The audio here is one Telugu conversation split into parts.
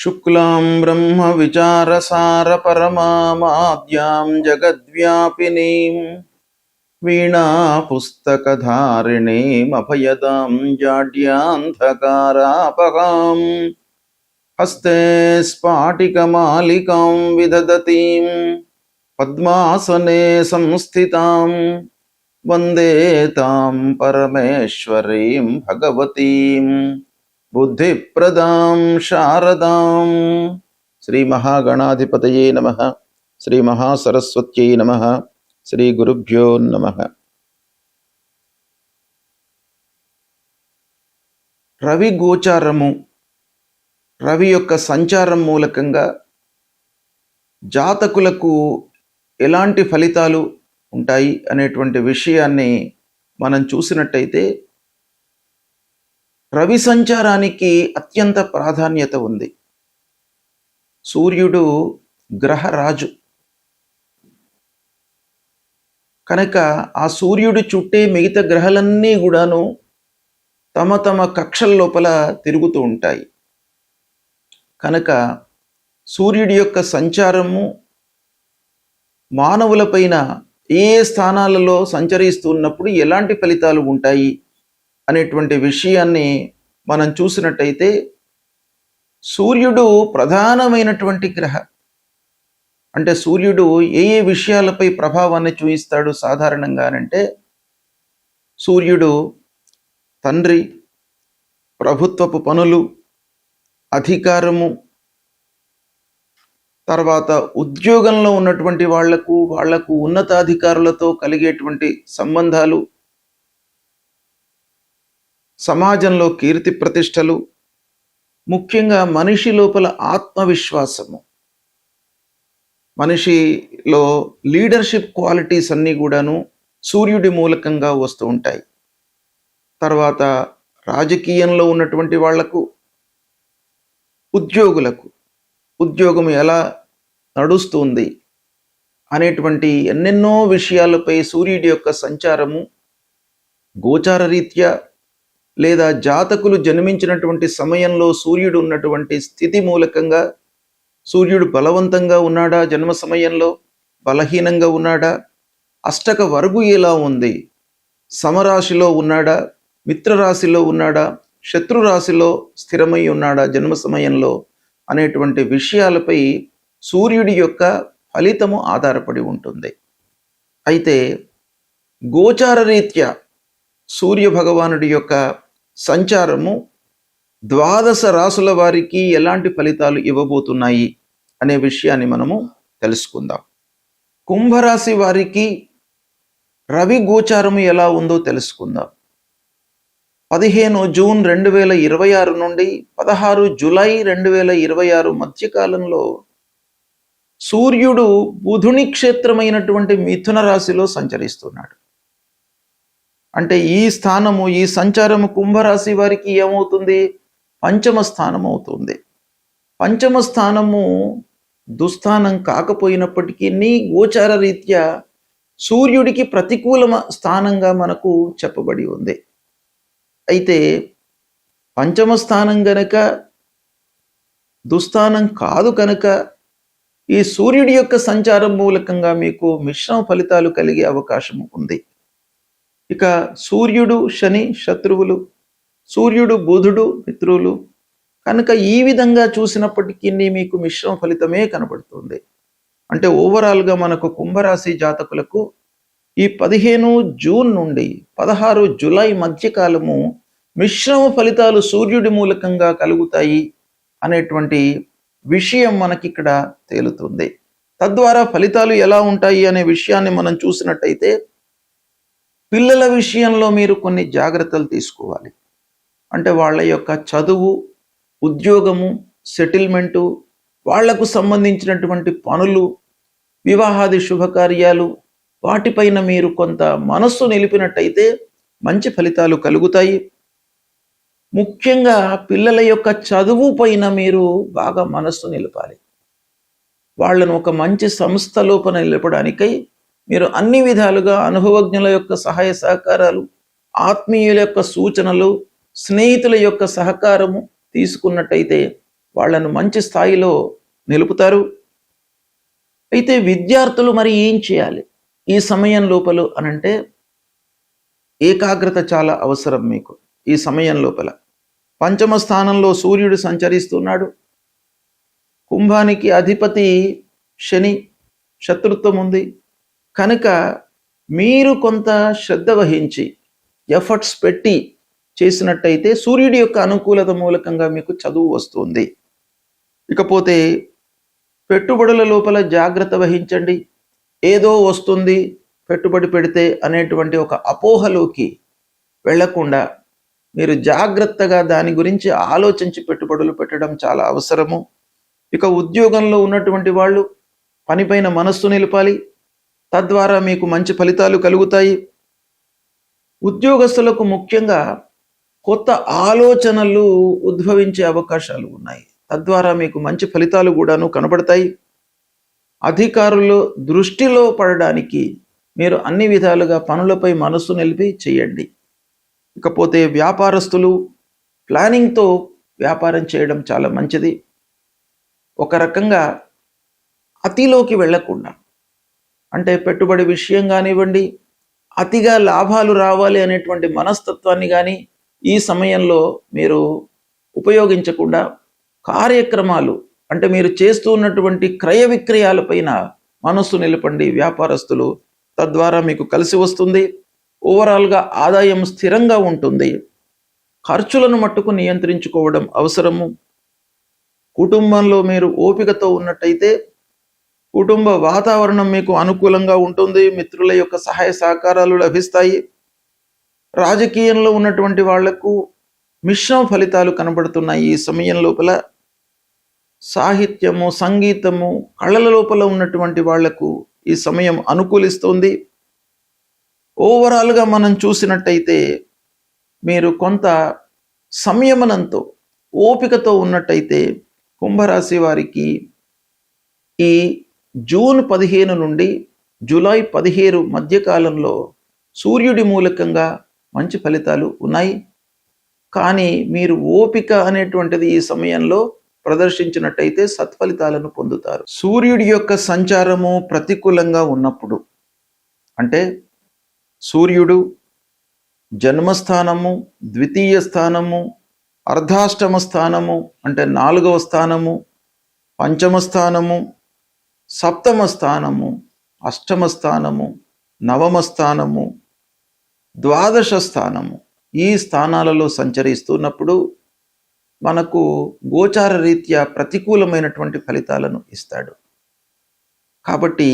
శుక్లాం బ్రహ్మ విచారసార పరమామాద్యాం జగద్వ్యాపినీం వీణా పుస్తకధారిణీం అభయదాం జాడ్యాంధకారాపహాం హస్తే స్ఫాటికమాలికాం విదదతీం పద్మాసనే సంస్థితాం వందే తాం పరమేశ్వరీం భగవతీం బుద్ధిప్రదాం శారదాం. శ్రీ మహాగణాధిపతయే నమః. శ్రీ మహాసరస్వత్యై నమః. శ్రీ గురుభ్యో నమః. రవి గోచారము, రవి యొక్క సంచారం మూలకంగా జాతకులకు ఎలాంటి ఫలితాలు ఉంటాయి అనేటువంటి విషయాన్ని మనం చూసినట్టయితే, రవి సంచారానికి అత్యంత ప్రాధాన్యత ఉంది. సూర్యుడు గ్రహరాజు కనుక ఆ సూర్యుడు చుట్టే మిగతా గ్రహాలన్నీ కూడాను తమ తమ కక్షల లోపల తిరుగుతూ ఉంటాయి. కనుక సూర్యుడి యొక్క సంచారము మానవులపైన ఏ స్థానాలలో సంచరిస్తున్నప్పుడు ఎలాంటి ఫలితాలు ఉంటాయి అనేటువంటి విషయాన్ని మనం చూసినట్టయితే, సూర్యుడు ప్రధానమైనటువంటి గ్రహ. అంటే సూర్యుడు ఏ ఏ విషయాలపై ప్రభావాన్ని చూపిస్తాడు సాధారణంగానంటే, సూర్యుడు తండ్రి, ప్రభుత్వపు పనులు, అధికారము, తర్వాత ఉద్యోగంలో ఉన్నటువంటి వాళ్లకు ఉన్నతాధికారులతో కలిగేటువంటి సంబంధాలు, సమాజంలో కీర్తి ప్రతిష్టలు, ముఖ్యంగా మనిషి లోపల ఆత్మవిశ్వాసము, మనిషిలో లీడర్షిప్ క్వాలిటీస్ అన్నీ కూడాను సూర్యుడి మూలకంగా వస్తూ ఉంటాయి. తర్వాత రాజకీయంలో ఉన్నటువంటి వాళ్లకు, ఉద్యోగులకు ఉద్యోగం ఎలా నడుస్తుంది అనేటువంటి ఎన్నెన్నో విషయాలపై సూర్యుడి యొక్క సంచారము గోచార రీత్యా లేదా జాతకులు జన్మించినటువంటి సమయంలో సూర్యుడు ఉన్నటువంటి స్థితి మూలకంగా, సూర్యుడు బలవంతంగా ఉన్నాడా, జన్మ సమయంలో బలహీనంగా ఉన్నాడా, అష్టక వర్గు ఎలా ఉంది, సమరాశిలో ఉన్నాడా, మిత్రరాశిలో ఉన్నాడా, శత్రురాశిలో స్థిరమై ఉన్నాడా జన్మ సమయంలో అనేటువంటి విషయాలపై సూర్యుడి యొక్క ఫలితము ఆధారపడి ఉంటుంది. అయితే గోచార రీత్యా సూర్య భగవానుడి యొక్క సంచారము 12 రాసుల వారికి ఎలాంటి ఫలితాలు ఇవ్వబోతున్నాయి అనే విషయాన్ని మనము తెలుసుకుందాం. కుంభరాశి వారికి రవి గోచారము ఎలా ఉందో తెలుసుకుందాం. 15 జూన్ 2026 నుండి 16 జూలై 2026 మధ్యకాలంలో సూర్యుడు బుధుని క్షేత్రమైనటువంటి మిథున రాశిలో సంచరిస్తున్నాడు. అంటే ఈ స్థానము, ఈ సంచారము కుంభరాశి వారికి ఏమవుతుంది? పంచమ స్థానం అవుతుంది. పంచమ స్థానము దుస్థానం కాకపోయినప్పటికీ గోచార రీత్యా సూర్యుడికి ప్రతికూల స్థానంగా మనకు చెప్పబడి ఉంది. అయితే పంచమ స్థానం గనక దుస్థానం కాదు కనుక ఈ సూర్యుడి యొక్క సంచారం మూలకంగా మీకు మిశ్రమ ఫలితాలు కలిగే అవకాశం ఉంది. ఇక సూర్యుడు శని శత్రువులు, సూర్యుడు బుధుడు మిత్రులు కనుక ఈ విధంగా చూసినప్పటికీ మీకు మిశ్రమ ఫలితమే కనబడుతుంది. అంటే ఓవరాల్గా మనకు కుంభరాశి జాతకులకు ఈ 15 జూన్ నుండి 16 జూలై మధ్యకాలము మిశ్రమ ఫలితాలు సూర్యుడి మూలకంగా కలుగుతాయి అనేటువంటి విషయం మనకిక్కడ తేలుతుంది. తద్వారా ఫలితాలు ఎలా ఉంటాయి అనే విషయాన్ని మనం చూసినట్టయితే, పిల్లల విషయంలో మీరు కొన్ని జాగ్రత్తలు తీసుకోవాలి. అంటే వాళ్ళ యొక్క చదువు, ఉద్యోగము, సెటిల్మెంటు, వాళ్లకు సంబంధించినటువంటి పనులు, వివాహాది శుభకార్యాలు, వాటిపైన మీరు కొంత మనస్సు నిలిపినట్టయితే మంచి ఫలితాలు కలుగుతాయి. ముఖ్యంగా పిల్లల యొక్క చదువు పైన మీరు బాగా మనస్సు నిలపాలి. వాళ్ళను ఒక మంచి సంస్థ లోపల నిలపడానికై మీరు అన్ని విధాలుగా అనుభవజ్ఞుల యొక్క సహాయ సహకారాలు, ఆత్మీయుల యొక్క సూచనలు, స్నేహితుల యొక్క సహకారము తీసుకున్నట్టయితే వాళ్ళను మంచి స్థాయిలో నిలుపుతారు. అయితే విద్యార్థులు మరి ఏం చేయాలి ఈ సమయం లోపల అనంటే, ఏకాగ్రత చాలా అవసరం మీకు ఈ సమయం లోపల. పంచమ స్థానంలో సూర్యుడు సంచరిస్తున్నాడు. కుంభానికి అధిపతి శని, శత్రుత్వం ఉంది కనుక మీరు కొంత శ్రద్ధ వహించి ఎఫర్ట్స్ పెట్టి చేసినట్టయితే సూర్యుడి యొక్క అనుకూలత మూలకంగా మీకు చదువు వస్తుంది. ఇకపోతే పెట్టుబడుల లోపల జాగ్రత్త వహించండి. ఏదో వస్తుంది పెట్టుబడి పెడితే అనేటువంటి ఒక అపోహలోకి వెళ్లకుండా మీరు జాగ్రత్తగా దాని గురించి ఆలోచించి పెట్టుబడులు పెట్టడం చాలా అవసరము. ఇక ఉద్యోగంలో ఉన్నటువంటి వాళ్ళు పనిపైన మనస్సు నిలపాలి, తద్వారా మీకు మంచి ఫలితాలు కలుగుతాయి. ఉద్యోగస్తులకు ముఖ్యంగా కొత్త ఆలోచనలు ఉద్భవించే అవకాశాలు ఉన్నాయి, తద్వారా మీకు మంచి ఫలితాలు కూడాను కనబడతాయి. అధికారులు దృష్టిలో పడడానికి మీరు అన్ని విధాలుగా పనులపై మనస్సు నిలిపి చేయండి. ఇకపోతే వ్యాపారస్తులు ప్లానింగ్తో వ్యాపారం చేయడం చాలా మంచిది. ఒక రకంగా అతిలోకి వెళ్లకుండా, అంటే పెట్టుబడి విషయం కానివ్వండి, అతిగా లాభాలు రావాలి అనేటువంటి మనస్తత్వాన్ని కానీ ఈ సమయంలో మీరు ఉపయోగించకుండా కార్యక్రమాలు, అంటే మీరు చేస్తూ ఉన్నటువంటి క్రయ విక్రయాలపైన మనస్సు నిలపండి వ్యాపారస్తులు, తద్వారా మీకు కలిసి వస్తుంది. ఓవరాల్గా ఆదాయం స్థిరంగా ఉంటుంది. ఖర్చులను మట్టుకు నియంత్రించుకోవడం అవసరము. కుటుంబంలో మీరు ఓపికతో ఉన్నట్టయితే కుటుంబ వాతావరణం మీకు అనుకూలంగా ఉంటుంది. మిత్రుల యొక్క సహాయ సహకారాలు లభిస్తాయి. రాజకీయంలో ఉన్నటువంటి వాళ్లకు మిశ్రమ ఫలితాలు కనబడుతున్నాయి ఈ సమయం లోపల. సాహిత్యము, సంగీతము, కళల లోపల ఉన్నటువంటి వాళ్లకు ఈ సమయం అనుకూలిస్తుంది. ఓవరాల్గా మనం చూసినట్టయితే మీరు కొంత సంయమనంతో ఓపికతో ఉన్నట్టయితే కుంభరాశి వారికి ఈ జూన్ 15 నుండి జూలై 17 మధ్యకాలంలో సూర్యుడి మూలకంగా మంచి ఫలితాలు ఉన్నాయి. కానీ మీరు ఓపిక అనేటువంటిది ఈ సమయంలో ప్రదర్శించినట్టయితే సత్ఫలితాలను పొందుతారు. సూర్యుడి యొక్క సంచారము ప్రతికూలంగా ఉన్నప్పుడు, అంటే సూర్యుడు జన్మస్థానము, ద్వితీయ స్థానము, అర్ధాష్టమ స్థానము అంటే 4వ స్థానము, పంచమ స్థానము, సప్తమ స్థానము, అష్టమ స్థానము, నవమ స్థానము, ద్వాదశ స్థానము, ఈ స్థానాలలో సంచరిస్తున్నప్పుడు మనకు గోచార రీత్యా ప్రతికూలమైనటువంటి ఫలితాలను ఇస్తాడు. కాబట్టి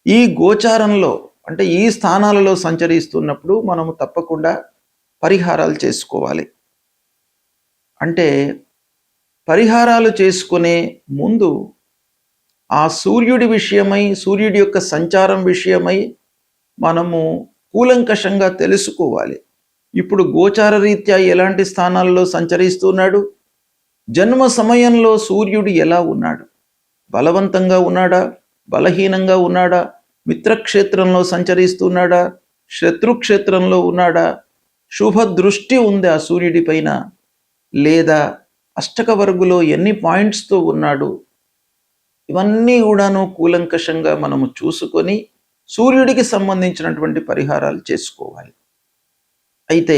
ఈ గోచారంలో, అంటే ఈ స్థానాలలో సంచరిస్తున్నప్పుడు మనము తప్పకుండా పరిహారాలు చేసుకోవాలి. అంటే పరిహారాలు చేసుకునే ముందు ఆ సూర్యుడి విషయమై, సూర్యుడి యొక్క సంచారం విషయమై మనము కూలంకషంగా తెలుసుకోవాలి. ఇప్పుడు గోచార రీత్యా ఎలాంటి స్థానాల్లో సంచరిస్తున్నాడు, జన్మ సమయంలో సూర్యుడు ఎలా ఉన్నాడు, బలవంతంగా ఉన్నాడా, బలహీనంగా ఉన్నాడా, మిత్రక్షేత్రంలో సంచరిస్తున్నాడా, శత్రుక్షేత్రంలో ఉన్నాడా, శుభ దృష్టి ఉంది ఆ సూర్యుడి పైన, లేదా అష్టక వర్గులో ఎన్ని పాయింట్స్తో ఉన్నాడు, ఇవన్నీ కూడాను కూలంకషంగా మనము చూసుకొని సూర్యుడికి సంబంధించినటువంటి పరిహారాలు చేసుకోవాలి. అయితే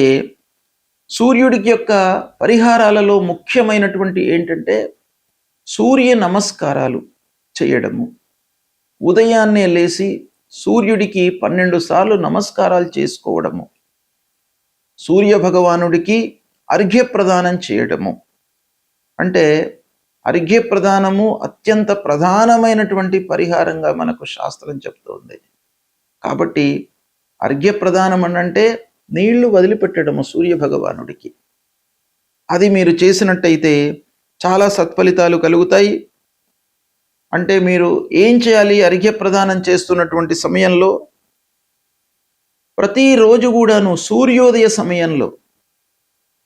సూర్యుడికి యొక్క పరిహారాలలో ముఖ్యమైనటువంటి ఏంటంటే సూర్య నమస్కారాలు చేయడము. ఉదయాన్నే లేచి సూర్యుడికి 12 సార్లు నమస్కారాలు చేసుకోవడము, సూర్య భగవానుడికి అర్ఘ్యప్రదానం చేయడము. అంటే అర్ఘ్యప్రదానము అత్యంత ప్రధానమైనటువంటి పరిహారంగా మనకు శాస్త్రం చెప్తోంది. కాబట్టి అర్ఘ్యప్రదానం అంటే నీళ్లు వదిలిపెట్టడము సూర్య భగవానుడికి. అది మీరు చేసినట్టయితే చాలా సత్ఫలితాలు కలుగుతాయి. అంటే మీరు ఏం చేయాలి, అర్ఘ్యప్రదానం చేస్తున్నటువంటి సమయంలో ప్రతిరోజు కూడాను సూర్యోదయ సమయంలో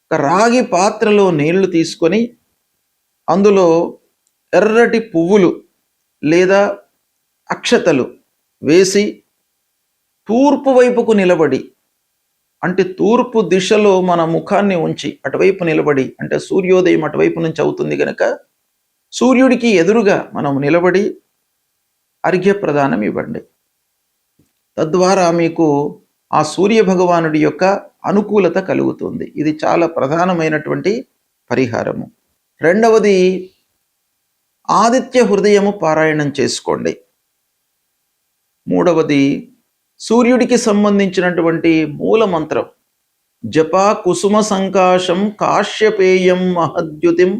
ఒక రాగి పాత్రలో నీళ్లు తీసుకొని అందులో ఎర్రటి పువ్వులు లేదా అక్షతలు వేసి తూర్పు వైపుకు నిలబడి అంటే తూర్పు దిశలో మన ముఖాన్ని ఉంచి అటువైపు నిలబడి, అంటే సూర్యోదయం అటువైపు నుంచి అవుతుంది గనక సూర్యుడికి ఎదురుగా మనం నిలబడి అర్ఘ్య ప్రదానం ఇవ్వండి. తద్వారా మీకు ఆ సూర్య భగవానుడి యొక్క అనుకూలత కలుగుతుంది. ఇది చాలా ప్రధానమైనటువంటి పరిహారము. రెండవది, ఆదిత్య హృదయము పారాయణం చేసుకోండి. మూడవది, సూర్యుడికి సంబంధించినటువంటి మూల మంత్రం జపా కుసుమ సంకాశం కాశ్యపేయం మహద్యుతిం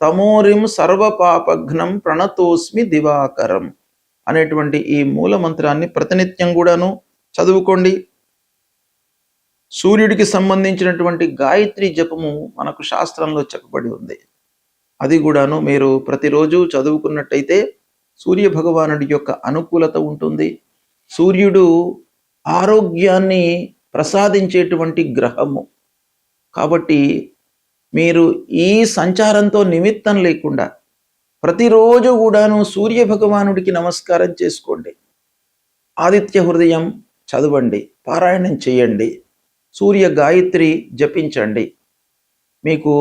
తమోరిం సర్వపాపఘ్నం ప్రణతోస్మి దివాకరం అనేటువంటి ఈ మూల మంత్రాన్ని ప్రతినిత్యం కూడాను చదువుకోండి. సూర్యుడికి సంబంధించినటువంటి గాయత్రి జపము మనకు శాస్త్రంలో చెప్పబడి ఉంది. అది కూడాను మీరు ప్రతిరోజు చదువుకున్నట్టయితే సూర్య భగవానుడి యొక్క అనుకూలత ఉంటుంది. సూర్యుడు ఆరోగ్యాన్ని ప్రసాదించేటువంటి గ్రహము కాబట్టి మీరు ఈ సంచారంతో నిమిత్తం లేకుండా ప్రతిరోజు కూడాను సూర్య భగవానుడికి నమస్కారం చేసుకోండి. ఆదిత్య హృదయం చదవండి, పారాయణం చేయండి, సూర్య గాయత్రి జపించండి. మీకు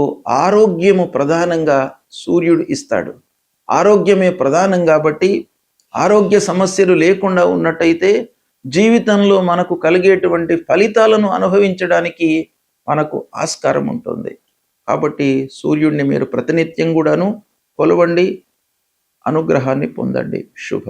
ఆరోగ్యము ప్రధానంగా సూర్యుడు ఇస్తాడు. ఆరోగ్యమే ప్రధానం కాబట్టి ఆరోగ్య సమస్యలు లేకుండా ఉన్నట్టయితే జీవితంలో మనకు కలిగేటువంటి ఫలితాలను అనుభవించడానికి మనకు ఆస్కారం ఉంటుంది. కాబట్టి సూర్యుడిని మీరు ప్రతినిత్యం కూడాను కొలవండి, అనుగ్రహాన్ని పొందండి. శుభం.